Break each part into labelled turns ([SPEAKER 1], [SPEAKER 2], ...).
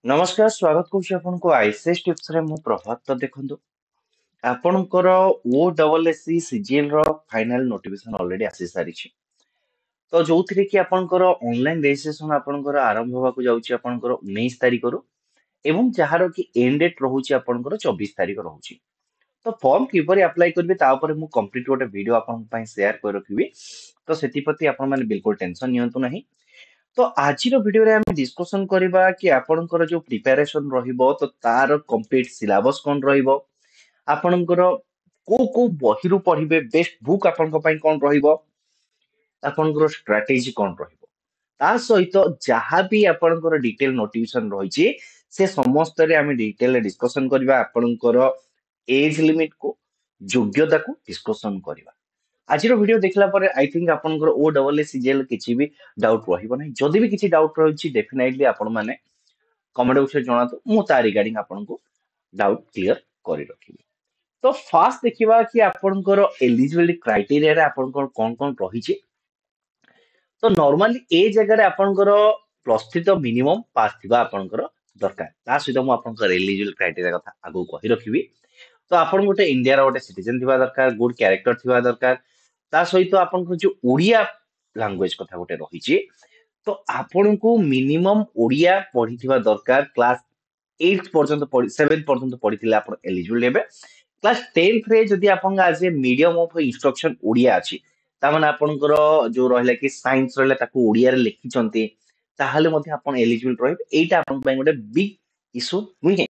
[SPEAKER 1] नमस्कार स्वागत करुछि आपनको ICS tips रे मु प्रभात तो देखंतु आपणकर ओ डबल एससी सीजीएल रो फाइनल नोटिफिकेशन ऑलरेडी आसी सारिछि तो जोथिरे कि आपणकर ऑनलाइन रजिस्ट्रेशन आपणकर आरंभ होबाकू जाउछि आपणकर 19 तारिख रु एवं जहार कि एंड डेट रहउछि आपणकर 24 तारिख रहउछि तो फॉर्म किपरि अप्लाई करबे ता ऊपर मु कंप्लीट गोटे वीडियो आपन पई शेयर कर रखिबी तो सेति प्रति आपन माने बिल्कुल टेंशन नियंतु नाही तो आज भिडियो रे हम डिस्कशन करबा कि आपणकर जो प्रिपरेशन रहिबो तो तार कंप्लीट सिलेबस कोन रहिबो आपणकर को बहिरु पढिबे बेस्ट बुक आपनक पई कोन रहिबो आपनकर स्ट्रेटजी कोन रहिबो ता सहित जहां भी आपनकर डिटेल नोटिफिकेशन रहिछि से समस्त रे हम डिटेल डिस्कशन करबा आपनकर एज लिमिट को योग्यता को डिस्कशन करबा आज वीडियो देखला पर आई थिंक आपनकर ओ डबल एस सीजीएल किछि भी डाउट रहिबो नै जदि भी किछि डाउट रहिछि डेफिनेटली आपन माने कमेंट बॉक्स रे जणातो मु ता रिगार्डिंग आपनको डाउट क्लियर करि रखिबी तो फास्ट देखिबा कि आपनकर एलिजिबिलिटी क्राइटेरिया रे आपनकर कोन कोन रहिछि तो नॉर्मली ए जगह रे आपनकर प्लस 3 तो मिनिमम पास थिबा आपनकर दरकार ता सहित मु आपनकर एलिजिबल क्राइटेरिया कथा आगु कहि रखिबी तो आपण गोटे इंडिया रो गोटे सिटीजन थिबा दरकार गुड कैरेक्टर थिबा दरकार ता सहित आपनको जो ओडिया लैंग्वेज कथा गोटे रहिछि तो आपनको मिनिमम ओडिया पढिथिबा दरकार क्लास 8 पर्यंत पढि 7 पर्यंत पढिथिले आपण एलिजिबल हेबे क्लास 10th रे जदि आपण आज a medium of instruction Odia अछि ता माने आपनकर जो रहला कि साइंस रहला ताको ओडिया रे लिखिचंती ताहाले मध्ये आपण एलिजिबल रहिबे एटा आपण पय गोटे बिग इशू नुहे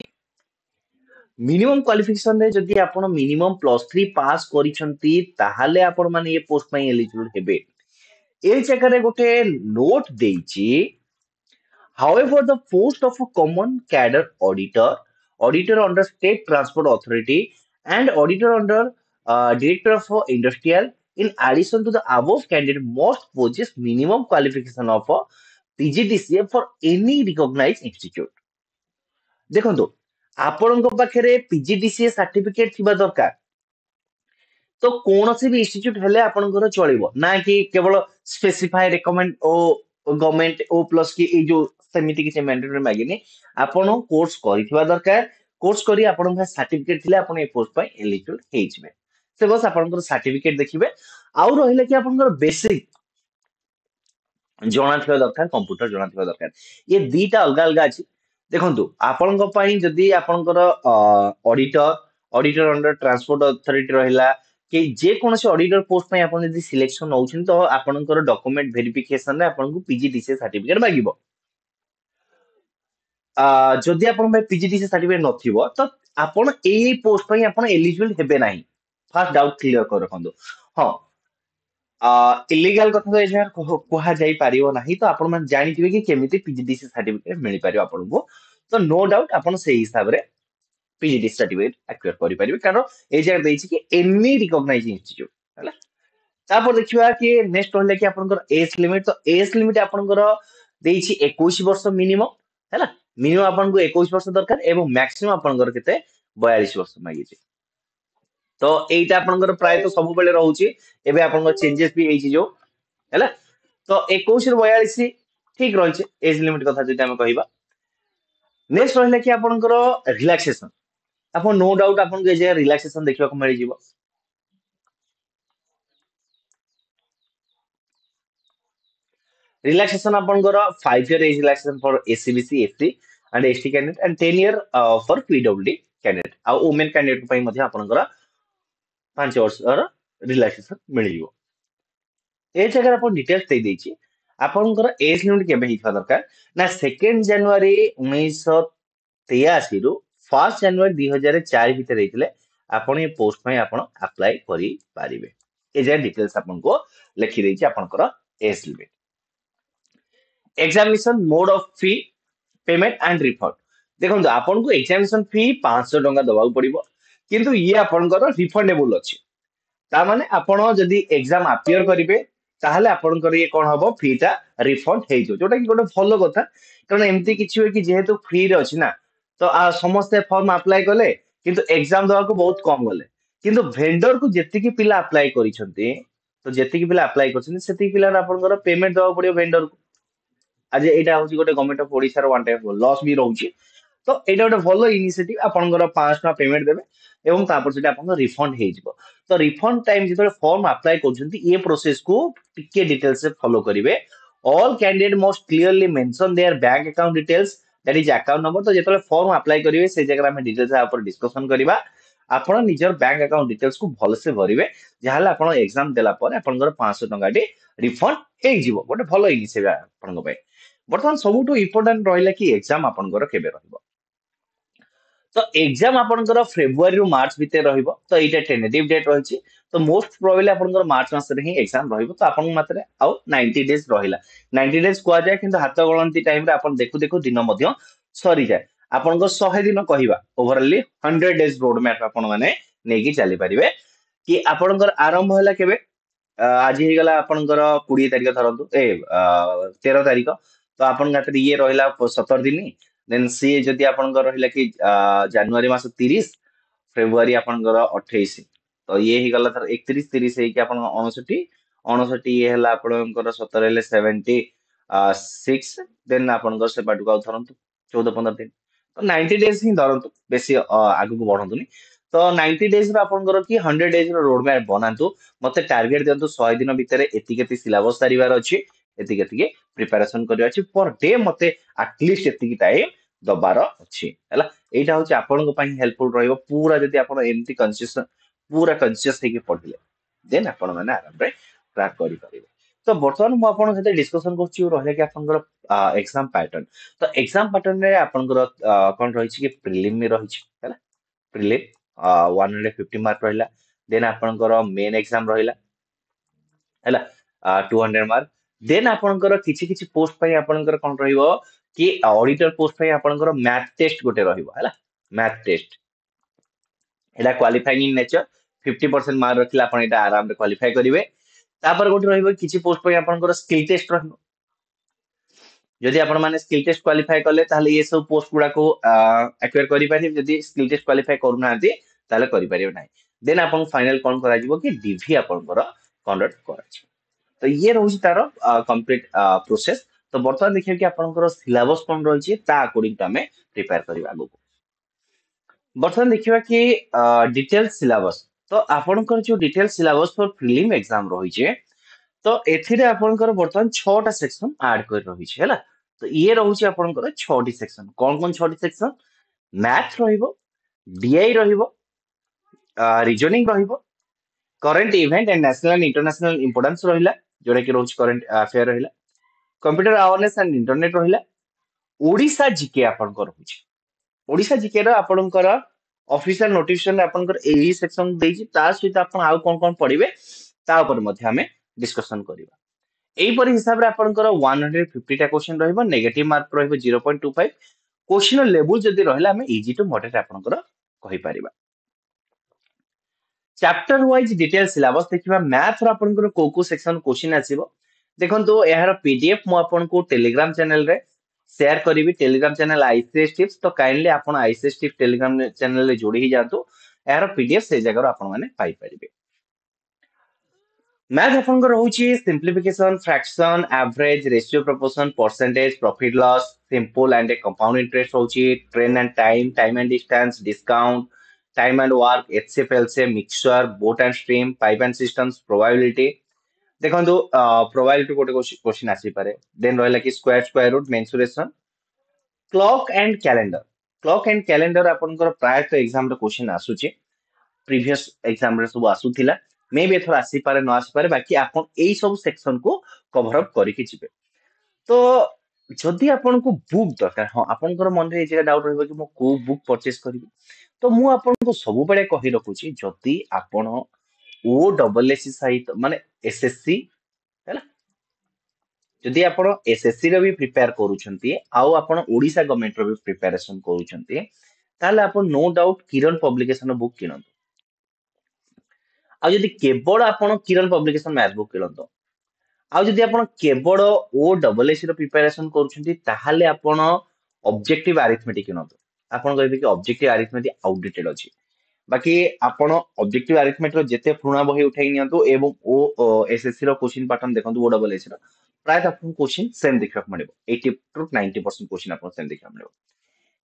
[SPEAKER 1] मिनिमम क्वालिफिकेशन रे जदि आपण मिनिमम +3 पास करिसंती ताहाले आपण माने ये पोस्ट पय एलिजिबल हेबे ए जगह रे गोटे note देइची however the post of a common cadre auditor auditor under state transport authority and auditor under director of industrial in addition to the above candidate must possess minimum qualification of a PGDCA for any recognized institute ଦେଖନ୍ତୁ ଆପଣଙ୍କ ପାଖରେ PGDCA certificate थिबा दरकार तो कौनसी भी institute हेले आपनकर चलिबो ना कि केवल स्पेसिफाई रिकमेंड ओ गवर्नमेंट ओ प्लस की ए जो सेमिति कि मैंडेटरी मागिनी आपण कोर्स करिथिबा दरकार कोर्स करी आपण भा सर्टिफिकेट थिले आपण ए पोस्ट पय एलिजिबल हेइजबे से बस आपनकर सर्टिफिकेट देखिबे आउ रहिला कि आपनकर बेसिक जଣା ଥିବା ଦରକାର କମ୍ପ୍ୟୁଟର ଜଣା ଥିବା ଦରକାର ये दीटा अलगा अलगा अछि देखंतु आपनक पई जदी आपनकर auditor auditor under transport authority रहिला कि जे कोनसे ऑडिटर पोस्ट पई आपन जदी सिलेक्शन होउछन तो आपनकर डॉक्यूमेंट वेरिफिकेशन रे आपनको पीजीडीसी सर्टिफिकेट मागिबो जदि आपन पई पीजीडीसी सर्टिफिकेट नथिबो तो आपन एई पोस्ट पई आपन एलिजिबल हेबे नाही फर्स्ट डाउट क्लियर कर रखंदु हां इलीगल कथा तो एजा कुहा जाई पारिबो नाही तो आपण मन जानिथिबे कि केमिति पीजीडीसी सर्टिफिकेट मिलि पारिबो आपनको तो नो डाउट आपण से हिसाब रे पीजीडीसी सर्टिफिकेट एक्वायर करि पारिबे कारण एजा देछि कि एनी रिकॉग्नाइज इंस्टीट्यूट हला तापर देखिबा कि नेक्स्ट रहले कि आपनकर एज लिमिट तो एज लिमिट आपनकर देछि 21 वर्ष मिनिमम हला मिनिमम आपनको 21 वर्ष दरकार एवं मैक्सिमम आपनकर केते 42 वर्ष मागिछि तो एटा आपनकर प्राय तो सब बेले रहउची एबे आपनकर चेंजेस भी हेछि जो हैला तो 21 ରୁ 42 ठीक रहिছে एज लिमिट कथा जदि हम कहिबा नेक्स्ट रहले कि आपनकर रिलैक्सेशन आपन नो डाउट आपन के जे रिलैक्सेशन देखिबा को मिलि जिवो रिलैक्सेशन आपनकर 5 year age relaxation for SCBC ST and ST candidate and 10 year for PWD candidate आ वुमेन कैंडिडेट पई मध्ये आपनकर 5 वर्षर रिलैक्सेशन मिलि जिवो ए जगह अपन डिटेल्स दे देछि आपनकर एज लिमिट केबे हिथवा दरकार ना 2 जनवरी 1983 रु 1 जनवरी 2004 भीतर हेतिले आपण ए पोस्ट पय आपण अप्लाई करि पारिबे ए जे डिटेल्स आपन को लिखि देछि आपनकर age limit examination mode of fee payment and refund देखंतु आपन को एग्जामिनेशन फी 500 टंका दबाउ पड़िबो किंतु ये आपनकर रिफंडेबल अछि ता माने आपण जदी एग्जाम अपियर करिवे ताहले आपनकर ये कोन हबो फीटा रिफंड हे जो जोटा कि गोटे भलो कथा कारण एमती किछि होय कि जेहेतु फ्री रे अछि ना तो समस्त फॉर्म अप्लाई कले किंतु एग्जाम दवा को बहुत कम गले किंतु वेंडर को जेति की पिला अप्लाई करिसंती तो जेति की पिला अप्लाई करछन सेति की पिला आपनकर पेमेंट दवा पड़ियो वेंडर को आज एटा होची गोटे गवर्नमेंट ऑफ ओडिशा रो वन टाइप लॉस भी रहउची तो एटा गोटे भलो इनिशिएटिव आपनकर 500 पेमेंट देबे एवं तापर सेटा आपन रिफंड हे जिवो तो रिफंड टाइम जितो फॉर्म अप्लाई करछंती ये प्रोसेस को टिके डिटेल्स से फॉलो करिवे all candidate must clearly mention there bank account details that is account number तो जेतले फॉर्म अप्लाई करिवे से जगह हम डिटेल्स ऊपर डिस्कशन करिवा आपण निजर बैंक अकाउंट डिटेल्स को भल से भरिवे जहाले आपण एग्जाम देला पर आपनकर 500 टंका डी रिफंड हे जिवो गोटे भलो इनिशिएटिव आपन पे बर्तमान सबुठु इंपोर्टेंट रहिला कि एग्जाम आपनकर केबे रहइबो तो एग्जाम आपनकर फेब्रुआरी रु मार्च भितर रहिबो तो एटा टेनेटिव डेट रहिछि तो मोस्ट प्रोबेबली आपनकर मार्च मास रे ही एग्जाम रहिबो तो आपन मात्रे आउ 90 डेज रहिला 90 डेज कुआ जाय किंतु हाथ गणंती टाइम रे आपन देखु देखु दिन मध्य सरी जाय आपनकर 100 दिन कहिबा ओवरऑली 100 डेज रोड मैप आपन माने नेकी चली परिबे कि आपनकर आरंभ होला केबे आज ही गला आपनकर 20 तारिख धरंतु 13 तारिख तो आपन गातरे ये रहिला 17 दिन देन सी जदि आपनकर रहिला कि जनवरी मास 30 फेब्रुआरी आपनकर 28 तो ये ही गला थर 31 30 हे कि आपन 59 59 ये हला आपनकर 17 हेले 76 देन आपनकर से बाटुका धरंतु 14 15 दिन तो 90 डेज ही धरंतु बेसी आगु को बढ़ंतुनी तो 90 डेज रो आपनकर कि 100 डेज रो रोड मैप बनांतु मते टारगेट दियंतु 100 दिन भितर एति केति सिलेबस सारिवार अछि एति केति प्रिपरेशन करिवा अछि पर डे मते एटलीस्ट एति टाइम दबार अछि हला एटा होछि आपनको पई हेल्पफुल रहइबो पूरा जदि आपण एमती कन्सियस पूरा कन्सियस हे कि पढिले देन आपण माने आराम रे ट्रैक करि परिबे तो वर्तमान मु आपण सहित डिस्कशन करछि रहले कि आपनकर एग्जाम पैटर्न तो एग्जाम पैटर्न रे आपनकर कोन रहिछि कि प्रीलिम में रहिछि हला प्रीलिम 150 मार्क रहिला देन आपनकर मेन एग्जाम रहिला हला 200 मार्क देन आपनकर किछि किछि पोस्ट पई आपनकर कोन रहिबो कि ऑडिटर पोस्ट पई आपनकर मैथ टेस्ट गोटे रहिबो हला math test Etah qualifying in nature 50% mark रखिला आपण एटा आराम रे क्वालिफाई करिवे तापर गोटे रहिबो किछि पोस्ट पई आपनकर स्किल टेस्ट रहिबो जदि आपण माने स्किल टेस्ट क्वालिफाई करले ताहले ये सब पोस्ट गुडा को एक्वायर करि पारि जदि स्किल टेस्ट क्वालिफाई करू नांती ताहले करि परिबो नै देन आपण फाइनल कोन करा जिवो कि डीवी आपनकर कंडक्ट करा जिवो तो ये रहुछि तार कंप्लीट प्रोसेस तो बर्तमान देखिए कि आपनकर सिलेबस कोन रहिछि ता अकॉर्डिंग टू हमें प्रिपेयर करिवा आगु बर्तमान देखिबा कि डिटेल सिलेबस तो आपनकर जो detail syllabus for prelim exam रहिछि तो एथिरे आपनकर बर्तमान 6 टा सेक्शन ऐड कर रहिछि हैला तो ये रहुछि आपनकर 6 टी सेक्शन कोन 6 टी सेक्शन मैथ रहिबो डीआई रहिबो रीजनिंग रहिबो current event and national and international importance रहिला जोडा कि रहुछि करंट अफेयर रहिला कंप्यूटर अवेयरनेस एंड इंटरनेट रहिला ओडिसा जीके आपनकर रहुछि ओडिसा जीके रो आपनकर ऑफिशियल नोटिफिकेशन आपनकर एही सेक्शन देछि ता सहित आपन आउ कोन पढिबे ता ऊपर मध्ये हमें डिस्कशन करिबा एही परि हिसाब रे आपनकर 150 टा क्वेश्चन रहइबो नेगेटिव मार्क रहइबो 0.25 क्वेश्चन लेवल जदी रहला हमें इजी टू मॉडरेट आपनकर कहि परिबा चैप्टर वाइज डिटेल सिलेबस देखिबा मैथ रो आपनकर को सेक्शन क्वेश्चन आसीबो देखंतु एहार पीडीएफ मु आपनको टेलीग्राम चैनल रे शेयर करिवि टेलीग्राम चैनल आईसीएस टिप्स तो काइंडली आपण आईसीएस टिप्स टेलीग्राम चैनल रे जोड़ी ही जातु एहार पीडीएफ से जगह आपण माने पाई परिबे मैथ आपनकर रहउछि simplification fraction average ratio proportion percentage profit loss simple and compound interest रहउछि train and time and distance discount time and work HCF LCM mixture boat and stream pipe and systems probability देखो probability गोटे question आसी पारे then रहला कि square root mensuration clock and calendar आपनकर प्रायत exam रे क्वेश्चन आसुची प्रीवियस एग्जाम रे सब आसुथिला मे बी एथर आसी पारे न आसी पारे बाकी आपन एई सब सेक्शन को कवर अप करिके जिवे तो जदि आपनको बुक दरकार हां आपनकर मन रे ए जगह डाउट रहबो कि मो को बुक परचेस करबी तो मु आपनको सब बेले कहि रखुची जदि आपन ओ डबल एससी सहित माने एसएससी हैला जदि आपण एसएससी रे भी प्रिपेयर करूछंती आउ आपण ओडिसा गवर्नमेंट रो भी प्रिपरेशन करूछंती ताले आपण नो डाउट किरण पब्लिकेशन बुक किनंतु आ जदि केवल आपण किरण पब्लिकेशन मैथ बुक किनंतु आ जदि आपण केवल ओ डबल एससी रो प्रिपरेशन करूछंती ताहाले आपण ऑब्जेक्टिव अरिथमेटिक किनंतु आपण कहबे कि ऑब्जेक्टिव अरिथमेटिक आउटडेटेड अछि बाकी आपण ऑब्जेक्टिव अरिथमेटिक रो जेते पुराना बही उठाई नियंतु एवं ओ एसएससी रो क्वेश्चन पैटर्न देखंतु ओ डबल एससी रो प्रायतः आपको क्वेश्चन सेम देखा मिले 80 टू 90% क्वेश्चन आपको सेम देखा मिले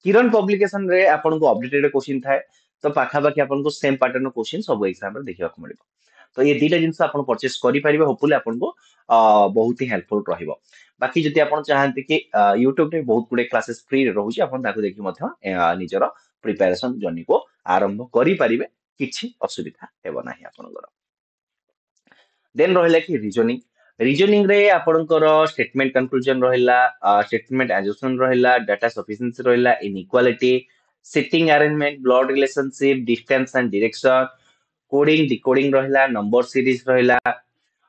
[SPEAKER 1] किरण पब्लिकेशन रे आपको अपडेटेड क्वेश्चन थाए तो पाखापाखि आपको सेम पैटर्न क्वेश्चन सब एग्जाम रे देखा मिले तो ये दुटा जिनस आप परचेस करेंगे होपफुली आपको बहुत ही हेल्पफुल रहिबो बाकी जदि आप चाहते कि यूट्यूब रे बहुत गुडे क्लासेस फ्री रहउची आपन ताको देखि मध्य निजर प्रिपरेशन जर्नी को आरंभ करि परिबे किछि असुविधा हेबो नाही आपनकर देन रहिला कि रीजनिंग रे आपनकर स्टेटमेंट कंक्लूजन रहिला स्टेटमेंट एजम्पशन रहिला डाटा सफिशिएंसी रहिला inequality sitting arrangement blood relationship distance and direction coding decoding रहिला नंबर सीरीज रहिला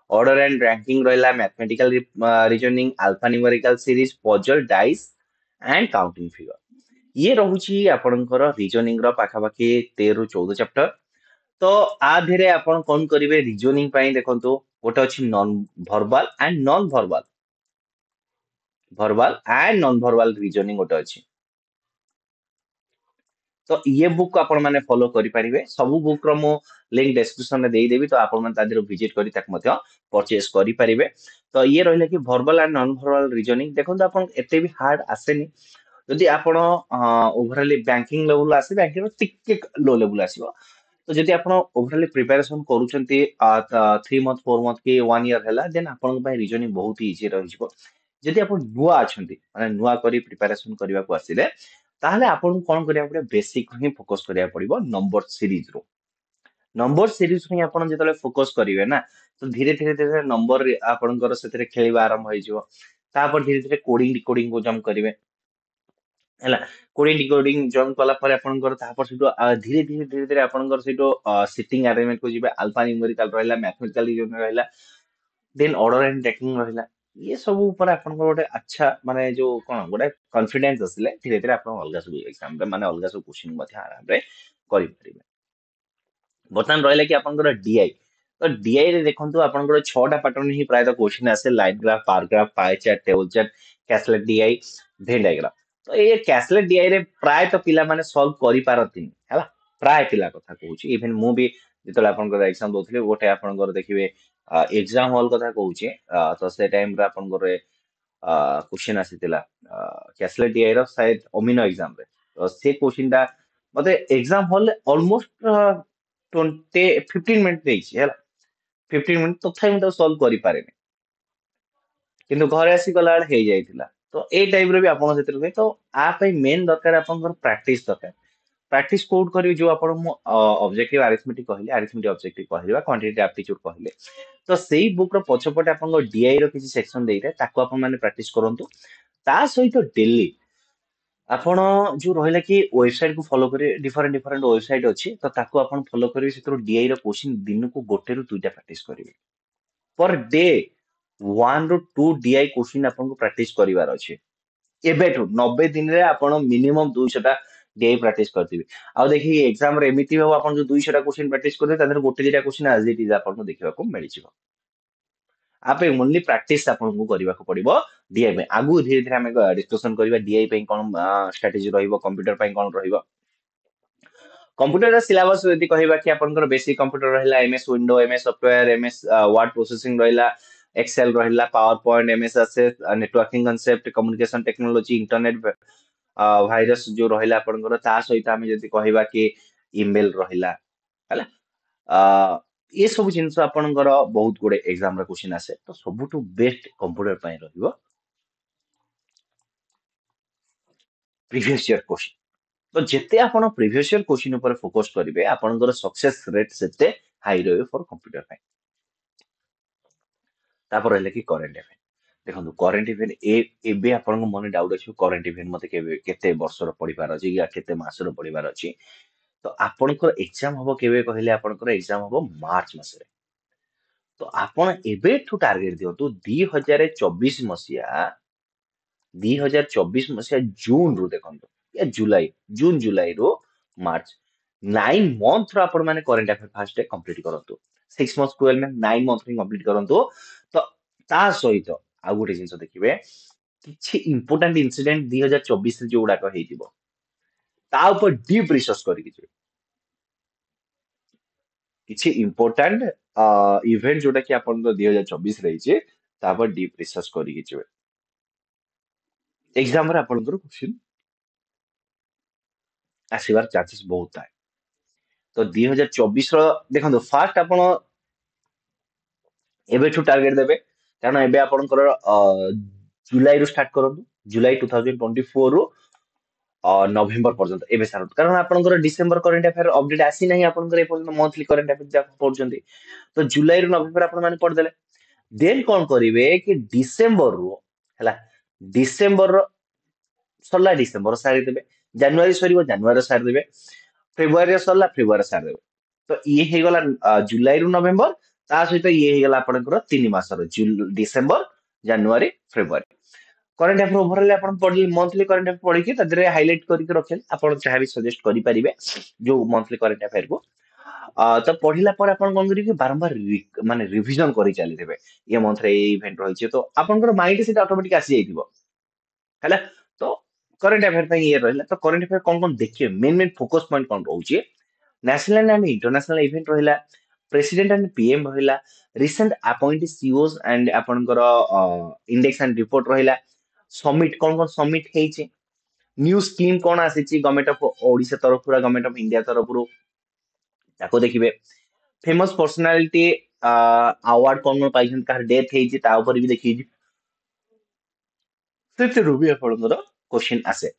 [SPEAKER 1] ऑर्डर एंड रैंकिंग रहिला mathematical reasoning alpha numerical series puzzle dice and counting figure ये रहुची आपनकर reasoning रो पाखापाखि 13 ରୁ 14 chapter तो आ धीरे आपण कौन करिवे रीजनिंग ପାଇଁ देखंतु गोटे अछि नॉन भर्बल रीजनिंग गोटे अछि तो ये बुक आपण माने फॉलो करि परिबे सब बुक रो मो लिंक डिस्क्रिप्शन में देई देबी तो आपण माने तादिरो विजिट करी ताक मध्य परचेस करि परिबे तो ये रहिला कि verbal and non verbal reasoning देखंतु आपण एते भी हार्ड आसेनी जदि आपण ओवरऑल बैंकिंग लेवल आसे बैंकिंग टिके लो लेवल आसीबो तो जदि आपण ओवरऑल प्रिपरेशन करूछंती 3 मंथ 4 मंथ की 1 ईयर हैला देन आपण पय रीजनिंग बहुत ही इजी रहिबो जदि आपण नुआ अछंती माने नुआ करी प्रिपरेशन करबा को आसीले ताहले आपण कोन करिया पड़े बेसिक ही फोकस करिया पड़िबो नंबर सीरीज हि आपण जेतले फोकस करिवे ना तो धीरे धीरे धीरे नंबर आपणकर सेतरे खेलिबा आरंभ होई जिवो तापर धीरे धीरे कोडिंग डिकोडिंग को जम करिवे ହେଲା କୋଡିଂ डिकोडिंग जॉइन कला पर आपनकर तापर सेटो धीरे धीरे आपनकर सेटो सिटिंग अरेंजमेंट को जिबे अल्फा न्यूमेरिकल रहला मैथमेटिकल रीजनिंग रहला देन ऑर्डर एंड ट्रैकिंग रहला ये सब ऊपर आपनकर गोटे अच्छा माने जो कोन गोटे कॉन्फिडेंस असले धीरे धीरे आपन अलगा सब एग्जाम रे माने अलगा सब क्वेश्चन मध्ये आराम रे करि परिबे बर्तमान रहला कि आपनकर डीआई तो डीआई रे देखंतु आपनकर 6टा पैटर्न ही प्राय तो क्वेश्चन आसे line graph bar graph pie chart table chart caselet DI Venn diagram तो ये कैसलेट डीआई रे प्राय तो पिला माने सॉल्व करि पारतिन हैला प्राय पिला कथा कहूची इवन मु भी जेतले आपनकर एग्जाम दोथले गोटे आपनकर देखिबे एग्जाम हॉल कथा कहूची तो से टाइम रे आपनकर क्वेश्चन आसीतिला कैसलेट डीआई रो शायद अमीनो एग्जाम रे तो से क्वेश्चन टा मते एग्जाम हॉल ऑलमोस्ट 15 मिनिट ଦେଇଛି ହେଲା 15 मिनिट ତଥାପି ମୁଁ ତାକୁ ସଲ୍ଭ କରିପାରେନି କିନ୍ତୁ ଘରେ ଆସି ଗଲା ବେଳେ ହେଇଯାଇଥିଲା ତ ଏଇ ଟାଇପ ରେ ବି ଆପଣ ସେଥିରେ ହୁଏ ତ ଆ ପାଇଁ ମେନ୍ ଦରକାର ଆପଣଙ୍କର ପ୍ରାକ୍ଟିସ ଦରକାର ପ୍ରାକ୍ଟିସ କୋଉଠି କରିବେ ଯୋଉ ଆପଣ ମୁଁ ଅବଜେକ୍ଟିଭ ଆରିଥମେଟିକ କହିଲେ ଆରିଥମେଟିକ ଅବଜେକ୍ଟିଭ କହିଲେ ବା କ୍ୱାଣ୍ଟିଟି ଆପ୍ଟିଚ୍ୟୁଡ କହିଲେ ତ ସେଇ ବୁକ ର ପଛପଟେ ଆପଣଙ୍କ ଡିଆଇ ର କିଛି ସେକ୍ସନ ଦେଇଥାଏ ତାକୁ ଆପଣ ମାନେ ପ୍ରାକ୍ଟିସ କରନ୍ତୁ ତା ସହିତ ଡେଲି ଆପଣ ଯୋଉ ରହିଲା कि वेबसाइट को फॉलो करिए डिफरेंट डिफरेंट वेबसाइट अछि तो ताको आपण फॉलो करिए सेतरो डीआई रो क्वेश्चन दिन को गोटे रु दुईटा प्रैक्टिस करिवे पर डे 1 ରୁ 2 डीआई क्वेश्चन आपण को प्रैक्टिस करिवार अछि एबेठु 90 दिन रे आपण मिनिमम 200 टा डीआई प्रैक्टिस करथिबे आ देखि एग्जाम रे एमिति हो आपण जो 200 टा क्वेश्चन प्रैक्टिस करथे तादर गोटे दिटा क्वेश्चन एज इट इज आपण को देखिबा को मिलि जिवो आपे ओनली प्रैक्टिस आपको करबा को पड़िबो डीआई पे आगु धीरे धीरे हमें डिस्कशन करबा डीआई पे कोन स्ट्रेटजी रहइबो कंप्यूटर पे कोन रहइबो कंप्यूटर सिलेबस यदि कहबा कि आपनकर बेसिक कंप्यूटर रहला MS window MS software MS Word processing रहला एक्सेल रहला PowerPoint MS Access networking concept communication technology internet virus जो रहला आपनकर ता सहित हमें यदि कहबा कि ईमेल रहला हला ये सब जिनस आपनकर बहुत गुडे एग्जाम रे क्वेश्चन आसे तो सबुटु बेस्ट कंप्यूटर ପାଇଁ ରହିବ प्रीवियस ईयर क्वेश्चन तो जेते आपण प्रीवियस ईयर क्वेश्चन ऊपर फोकस करिवे आपनकर सक्सेस रेट सेते हाई रहबे फॉर कंप्यूटर ପାଇଁ तापर रहले कि करंट इवेंट देखंतु करंट इवेंट एबे आपन मन डाउट अछि करंट इवेंट मते केते वर्षर पढिबार अछि या केते मासर पढिबार अछि तो आपनकर एग्जाम हबो केबे कहले आपनकर एग्जाम हबो मार्च मासरे तो आपण एबेठु टार्गेट दियंतु 2024 मसिया 2024 मसिया जून रु देखंतु या जुलाई जून जुलाई रो मार्च 9 मंथ रो आपण माने करंट अफेयर फास्ट कंप्लीट करंतु 6 मंथ 12 में 9 मंथ रे कंप्लीट करंतु तो ता सहित आ गुटे जिंस देखिबे किछि इंपोर्टेंट इंसिडेंट 2024 रे जोडा क हेतिबो ता ऊपर डीप रिसर्च करिक जे किछि इंपोर्टेंट इवेंट जोटा कि आपण 2024 रही छे तापर डीप रिसर्च करिके जिवे एग्जाम रे आपनकर क्वेश्चन आसीबार चांसेस बहुत थाए तो 2024 रो देखंतु फास्ट आपण एबेठु टार्गेट देबे कारण एबे आपनकर जुलाई रु स्टार्ट करंतु जुलाई 2024 रु नवेम्बर पर्यंत एबे सारंतु कारण आपनकर डिसेंबर करंट अफेयर अपडेट आसी नाही आपनकर ए पर्यंत मंथली करंट अफेयर जा पढुचंती तो जुलाई रु नवेम्बर आपण माने पढ देले देन कोन करिवे कि डिसेंबर रु हला डिसेंबर सरला डिसेंबर सारी देबे जनवरी सरीबो जनवरी सारी देबे फेब्रुआरी सरला फेब्रुआरी सारी देबे तो ये हे गला जुलाई रु नवेम्बर ता सहित ये हे गला आपनकर 3 मासर डिसेंबर जनवरी फेब्रुआरी करंट अफेयर ओवरऑल आपण पढली मंथली करंट अफेयर पढी कि तदरे हाइलाइट करके रखेल आपण चाहे भी सजेस्ट करि परिबे जो मंथली करंट अफेयर को तो पढ़िला पर आपण कोन करिवे बारंबार माने रिवीजन करि चली देबे ये मंथ रे इवेंट रही छे तो आपनकर माइंड से ऑटोमेटिक आसी जाइतिबो हैला तो करंट अफेयर पे ये रहला तो करंट अफेयर कौन कौन देखिए मेन मेन फोकस पॉइंट कौन रहउची नेशनल एंड इंटरनेशनल इवेंट रहला प्रेसिडेंट एंड पीएम रहला रिसेंट अपॉइंटेड सीईओज एंड आपनकर इंडेक्स एंड रिपोर्ट रहला समिट कौन कौन समिट हेची न्यू स्कीम कौन आसीची गवर्नमेंट ऑफ ओडिशा तरफ गवर्नमेंट ऑफ इंडिया तरफ ताको देखिबे फेमस पर्सनालिटी अवार्ड कौन कौन पाइछन कार डेथ हेची ता ऊपर भी देखि ସେଥିରୁ ବି ଆପଣଙ୍କର क्वेश्चन आसे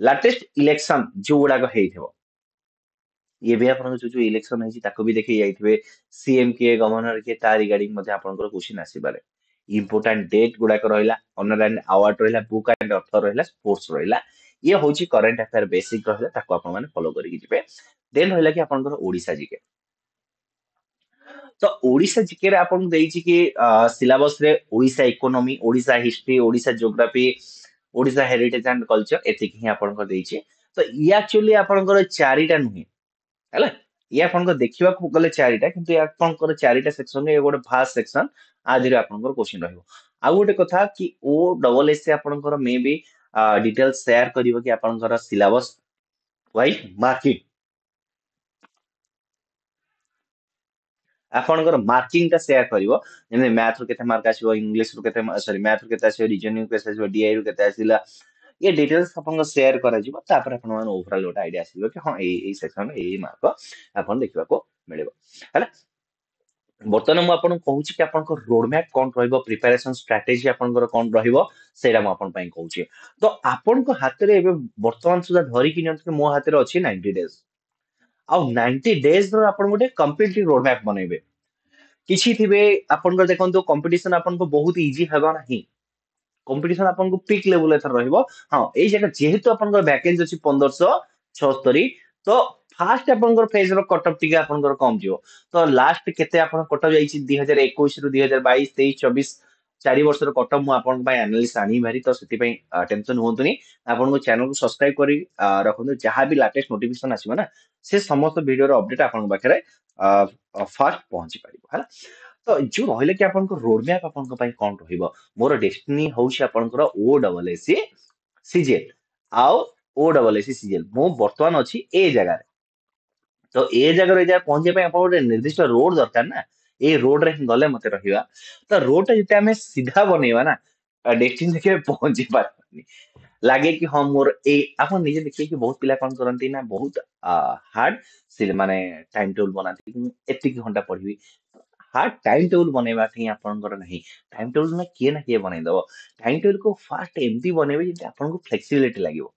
[SPEAKER 1] लाटेस्ट इलेक्शन जो गुड़ाक ହେଇଥିବ ये भी आपन जो इलेक्शन है ताको भी देखि जाइथिबे सीएम के गवर्नर के ता रिगार्डिंग मध्ये आपनकर क्वेश्चन आसी पारे इंपोर्टेंट डेट गुड़ाक रहला ऑनर एंड अवार्ड रहला बुक एंड ऑथर रहला स्पोर्ट्स रहला ये होची करंट अफेयर बेसिक रहला ताको आपन माने फॉलो करिक जिवे देन रहला कि आपनकर ओडिसा जीके तो ओडिशा जीके रे आपन देइछि कि सिलेबस रे Odisha economy Odisha history Odisha geography Odisha heritage and culture एतिक ही आपन देइछि तो ये एक्चुअली आपनकर चारिटा नुहे हैला ये आपन देखिबा को गले चारिटा किंतु आपनकर चारिटा सेक्शन रे गोटे फास्ट सेक्शन आज रे आपनकर क्वेश्चन रहइबो आ गोटे कथा कि ओ डबल एस से आपनकर मे बी डिटेल्स शेयर करिवो कि आपनकर सिलेबस वाइज मार्किंग आपनकर मार्किंग टा शेयर करिवो जेने मैथ रो केते मार्क आसीबो इंग्लिश रो केते सॉरी मैथ रो केते आसीबो रीजनिंग केते आसीबो डीआई रो केते आसीला ये डिटेल्स आपन शेयर करा जिवो तापर आपन मान ओवरऑल गोटा आईडिया आसीबो कि हां ए सेक्शन ए मार्क आपन देखिबा को मिलिबो हैला बर्तमान मु आपन कहूची कि आपन को रोड मैप कोन रहइबो प्रिपरेशन स्ट्रेटजी आपन कोन रहइबो सेरा मु आपन पई कहूची तो आपन को हाथ रे एबे वर्तमान सुधा धरि कि नियंत कि मो हाथ रे अछि 90 डेज आ 90 डेज रो आपन गोटे कंप्लीटली रोड मैप बनेबे किछि थिबे आपन को देखंतो कंपटीशन आपन को बहुत इजी हेबा नाही कंपटीशन आपन को पीक लेवल एथर रहइबो हां एई जगह जेहेतु आपन को वैकेंसी अछि 1576 तो फास्ट आपन को फेज रो कट ऑफ टिके आपन को कम जिवो तो लास्ट केते आपन कट ऑफ जाईछि 2021 रु 2022 23 24 चारि वर्ष रो कट ऑफ मु आपन पय एनालिसिस आनी भारी तो सेति पय टेंशन होंतुनी आपन को चैनल को सब्सक्राइब करी रखंतु जहां भी लेटेस्ट नोटिफिकेशन आसीबो ना से समस्त वीडियो रो अपडेट आपन पाखरे फास्ट पहुंची पारिबो हला तो जो रहले कि आपन को रोड मैप आपन को पय कोन रहिबो मोर डेस्टिनी होउछि आपन को ओ डबल एस सीजीएल आउ ओ डबल एस सीजीएल मो वर्तमान अछि ए जगह तो ए जगह रे जा पहुंचे पे आपन गोटे निर्दिष्ट रोड दरकार ना ए रोड रे गले मते रहिबा तो रोड टा जते हमें सीधा बनेबा ना डेस्टिनी के पहुंची पारनी लागे कि हम मोर ए आपन निजे देखिए कि बहुत पिला कोन करंती ना बहुत हार्ड से माने टाइम टेबल बनाती एति घंटा पढ़िबी हार्ड टाइम टेबल बनेबा थी आपनकर नहीं टाइम टेबल ना किए बनै दबो टाइम टेबल को फास्ट एमती बनेबे जे आपन को फ्लेक्सिबिलिटी लागिवो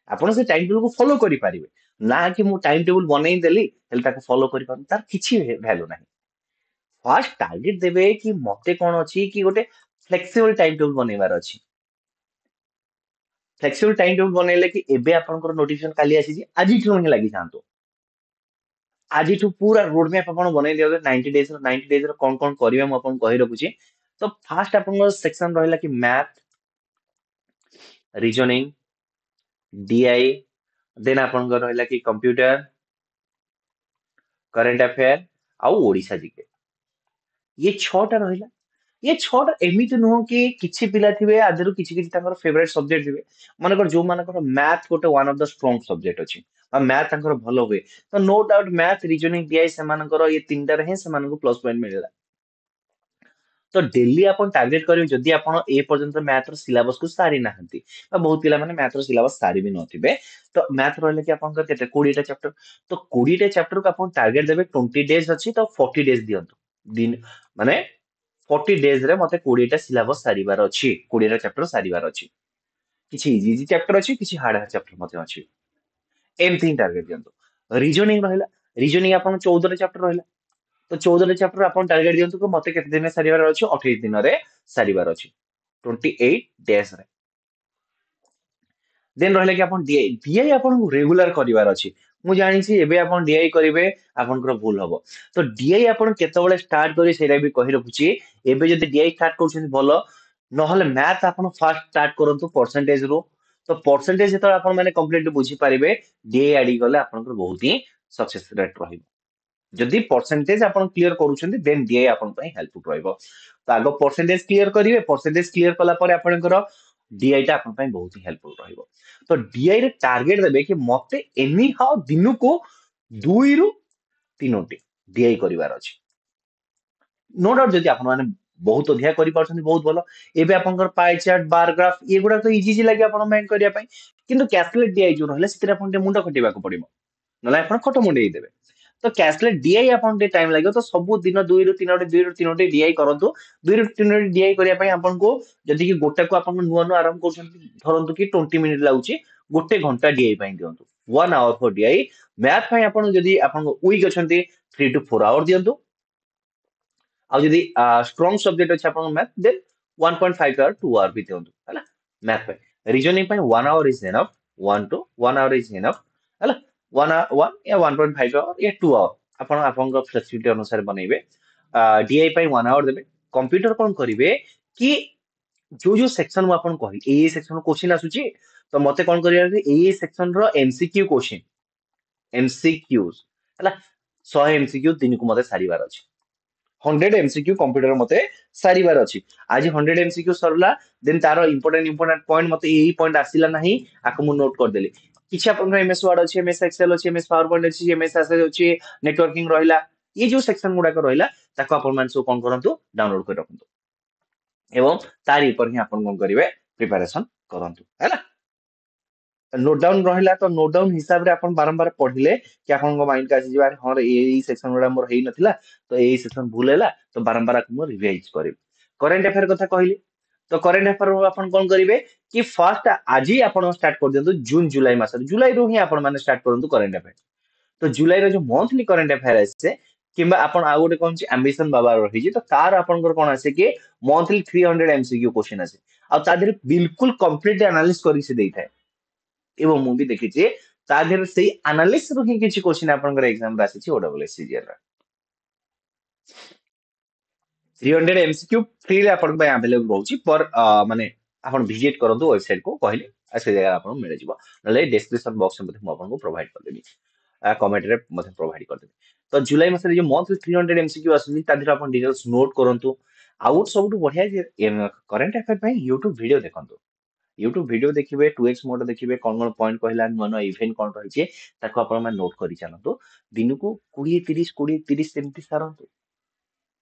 [SPEAKER 1] आपण से टाइम टेबल को फॉलो करि पारिबे ना कि मु टाइम टेबल बनै देली हेल ताको फॉलो करि पारन तार किछि वैल्यू नाही फास्ट टारगेट देबे कि मते कोन अछि कि गोटे फ्लेक्सिबल टाइम टेबल बनेबार अछि फ्लेक्सिबल टाइम टेबल बनेले कि एबे आपनकर नोटिफिकेशन काली आसी जे आजि ठो ही लागि जांतो आज पूरा रोड मैप अपन बनै दियो 90 डेज रो कोन कोन करिवे म अपन कहि रखुची तो फास्ट अपन सेक्शन रहला कि मैथ रीजनिंग डीआई देन अपन रहला कि कंप्यूटर करंट अफेयर आ ओडिसा जीके ये छटा रहला ये छटा एमिति नुह कि किछि पिला थिबे आदरु किछि किछि तांकर फेवरेट सब्जेक्ट थिबे मानकर जो मानकर मैथ गोटे one of the strong subject अछि आ मैथ तांकर भलो हुए तो no doubt math reasoning DI से मानकर ये तीनटा रे से मानको प्लस पॉइंट मिलला तो डेली आपण टार्गेट करिवे जदि आपण ए पर्यंत मैथ रो सिलेबस को सारी नाहंती बहुत पिला माने मैथ रो सिलेबस सारी भी नथिबे तो मैथ रहले कि आपण केते 20 टा चैप्टर तो 20 टा चैप्टर को आपण टार्गेट देबे 20 डेज अछि तो 40 डेज दियंतु दिन माने 40 डेज रे मते 20 टा सिलेबस सारीबार अछि 20 टा चैप्टर सारीबार अछि किछि इजी इजी चैप्टर अछि किछि हार्ड चैप्टर मते अछि एमथिंग टार्गेट दियंतु रीजनिंग रहला रीजनिंग आपण 14 टा चैप्टर रहला तो 14 चैप्टर आपण टार्गेट दियंतु को मते केते दिन सारीबार अछि 28 दिन रे सारीबार अछि 28 डेज रे देन रहले कि आपण डीआई डीआई आपण रेगुलर करिवार अछि मु जानि छी एबे आपण डीआई करिवे आपनकर भूल हबो तो डीआई आपण केतेबेले स्टार्ट करी सेरा भी कहि रखुची एबे जदि डीआई स्टार्ट करछन भलो नहले मैथ आपण फास्ट स्टार्ट करंतु परसेंटेज रो तो परसेंटेज जेत आपण माने कंप्लीट बुझी पारिबे डीआई आडी गले आपनकर बहुत ही सक्सेस रेट रहिबो जदि परसेंटेज आपण क्लियर करूछन देन डीआई आपण पई हेल्पफुल रहइबो तो आगो परसेंटेज क्लियर करिवे परसेंटेज क्लियर कला परे आपनकर डीआई टा आपण पई बहुत ही हेल्पफुल रहइबो तो डीआई रे टारगेट देबे कि मते एनी हाउ दिनु को 2 रु 3टी डीआई करिवार अछि नो डाउट जदि आपण माने बहुत अधिया करि पारछन बहुत भलो एबे आपनकर पाई चार्ट बार ग्राफ ये गुडा तो इजी लागि आपण माइंड करिया पई किंतु कैलकुलेट डीआई जो रहले सितरे आपण मुंडा खटिबा को पड़िबो नले आपण खट मुंडे देबे तो कैशलेट डीआई आपण टाइम लागो तो सब दिन 2 रु 3टी डीआई करंतु 2 रु 3टी डीआई करिया पई आपण को जदि कि गोटा को आपण नुवा नुवा आरंभ करछन धरंतु कि 20 मिनिट लाउची गोटे घंटा डीआई पई दियंतु 1 आवर फॉर डीआई मैथ पई आपण जदि आपण वीक अछंती 3 टू 4 आवर दियंतु ଆଉ ଯଦି ଷ୍ଟ୍ରଙ୍ଗ ସବଜେକ୍ଟ ଅଛି ଆପଣଙ୍କ ମ୍ୟାଥ ଦେନ୍ 1.5 ଆୱାର 2 ଆୱାର ବି ଦିଅନ୍ତୁ ହେଲା ମ୍ୟାଥ ପାଇଁ ରିଜନିଂ ପାଇଁ 1 hour is enough 1 hour is enough ହେଲା 1 या 1.5 ଆୱାର या 2 ଆୱାର ଆପଣ ଆପଣଙ୍କ ଫ୍ଲେକ୍ସିବିଲିଟି ଅନୁସାରେ ବନେଇବେ ଡିଆଇ ପାଇଁ 1 ଆୱାର ଦେବେ କମ୍ପ୍ୟୁଟର କଣ କରିବେ କି ଯୋଉ ଯୋଉ ସେକ୍ସନ ମୁଁ ଆପଣଙ୍କୁ କହିଲି ଏଇ ସେକ୍ସନ କ୍ୱେଶ୍ଚିନ୍ ଆସୁଛି ତ ମତେ କଣ କରିବାର ଅଛି ଏଇ ସେକ୍ସନ ର ଏମସିକ୍ୟୁ କ୍ୱେଶ୍ଚିନ୍ ଏମସିକ୍ୟୁଜ ହେଲା 100 ଏମସିକ୍ୟୁ ଦିନକୁ ମତେ ସାରିବାର ଅଛି 100 एमसीक्यू कंप्यूटर मते सारीबार अछि आज 100 एमसीक्यू सरला देन तारो इंपोर्टेंट पॉइंट मते यही पॉइंट आसिला नाही आको मु नोट कर देली किछि आपन एमएस वर्ड अछि एमएस एक्सेल अछि एमएस पावर पॉइंट अछि एमएस एसएस अछि नेटवर्किंग रहिला ये जो सेक्शन गुडा को रहिला ताको आपन मान सो कोन करंतु डाउनलोड कर रखंतु एवं तारी पर ही आपन कोन करिवे प्रिपरेशन करंतु हैला नोट डाउन रहिला तो नोट डाउन हिसाब रे अपन बारंबार पढिले कि आपन माइंड का आसी जिबार हां एई सेक्शन गुडा मोर हेई नथिला तो एई सेक्शन भूल हैला तो बारंबार को रिवाइज करिब करंट अफेयर कथा कहली तो करंट अफेयर अपन कोन करिवे कि फर्स्ट आज ही अपन स्टार्ट कर दियंतु जून जुलाई मास जुलाई रो ही अपन माने स्टार्ट करंतु करंट अफेयर तो जुलाई रो जो मंथली करंट अफेयर आसे किंबा अपन आ गोटे कोन एम्बिशन बाबा रही जी तो तार अपन कोन आसे कि मंथली 300 एमसीक्यू क्वेश्चन आसे आ ता देरे बिल्कुल कंप्लीट एनालिसिस करि से देइथाय एवं मु भी देखिछि ता देरे सेही एनालिसिस रो ही किछि क्वेश्चन आपनकर एग्जाम रे आसी छि ओडब्ल्यूएससीजीआर रा 300 एमसीक्यू फ्री रे आपन पे अवेलेबल रहउछि पर माने आपन विजिट करंतु वेबसाइट को कहली आ से जगह आपन मिल जिवो नले डिस्क्रिप्शन बॉक्स में मु आपन को प्रोवाइड कर देबी कमेंट रे मते प्रोवाइड कर देबी तो जुलाई मास रे जो मंथ 300 एमसीक्यू आसी ता देरे आपन डिटेल्स नोट करंतु आउट सब बढ़िया जे करंट अफेयर पे यूट्यूब वीडियो देखंतु यूट्यूब वीडियो देखिए 2x मोड देखिए कौन पॉइंट कहला नुआ नुआ इवेंट कौन रही ताको आपण मैं नोट करि चलंतु दिन को 20 30 सेमती सारंतु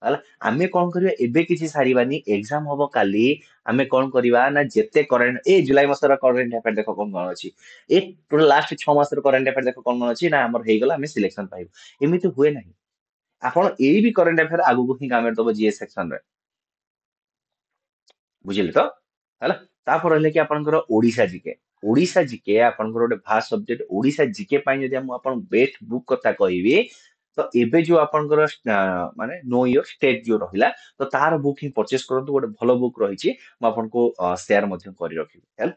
[SPEAKER 1] हला आमे कौन करिया एबे किछि सारिबानी एग्जाम होबो काली आमे कौन करिवा ना जेते करंट ए जुलाई मासर करंट अफेयर देखो कोन कोन अछि ए टोटल लास्ट 6 मासर करंट अफेयर देखो कोन कोन अछि ना हमर हेइ गला आमे सिलेक्शन पाइबो एमिति हुए नाही आपण एई भी करंट अफेयर आगु को ही कामे दबो जीएस सेक्शन रे बुझिले तो ହେଲା ତାପରେ ରହିଲେ କି ଆପଣଙ୍କର ଓଡିଶା ଜିକେ ଆପଣଙ୍କର ଗୋଟେ ଭାଷ୍ଟ ସବଜେକ୍ଟ ଓଡିଶା ଜିକେ ପାଇଁ ଯଦି ମୁଁ ଆପଣ ବେଷ୍ଟ ବୁକ୍ କଥା କହିବି ତ ଏବେ ଯୋଉ ଆପଣଙ୍କର ମାନେ नो योर स्टेट ଯୋଉ ରହିଲା ତ ତାର ବୁକ୍ ହିଁ ପରଚେଜ କରନ୍ତୁ ଗୋଟେ ଭଲ ବୁକ୍ ରହିଛି ମୁଁ ଆପଣଙ୍କୁ ସେୟାର ମଧ୍ୟ କରି ରଖିବି ହେଲା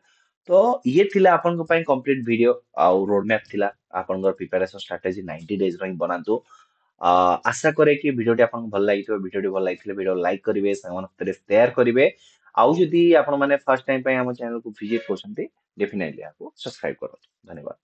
[SPEAKER 1] ତ ଇଏ ଥିଲା ଆପଣଙ୍କ ପାଇଁ କମ୍ପ୍ଲିଟ ଭିଡିଓ ଆଉ ରୋड ମ୍ୟାପ ଥିଲା ଆପଣଙ୍କର ପ୍ରିପାରେସନ ଷ୍ଟ୍ରାଟେଜି 90 डेज ର ହିଁ ବନାନ୍ତୁ ଆଶା କରେ କି ଭିଡିଓଟି ଆପଣଙ୍କୁ ଭଲ ଲାଗିଥିବ ଭିଡିଓଟି ଭଲ ଲାଗିଥିଲେ ଭିଡିଓ ଲାଇକ୍ କରିବେ ସାଙ୍ଗମାନଙ୍କ ଭିତରେ ସେୟାର କରିବେ ଆଉ ଯଦି ଆପଣ ମାନେ ଫାର୍ଷ୍ଟ ଟାଇମ ପାଇଁ ଆମ ଚ୍ୟାନେଲକୁ ଭିଜିଟ କରୁଛନ୍ତି डेफिनेटली आपको सब्सक्राइब करो धन्यवाद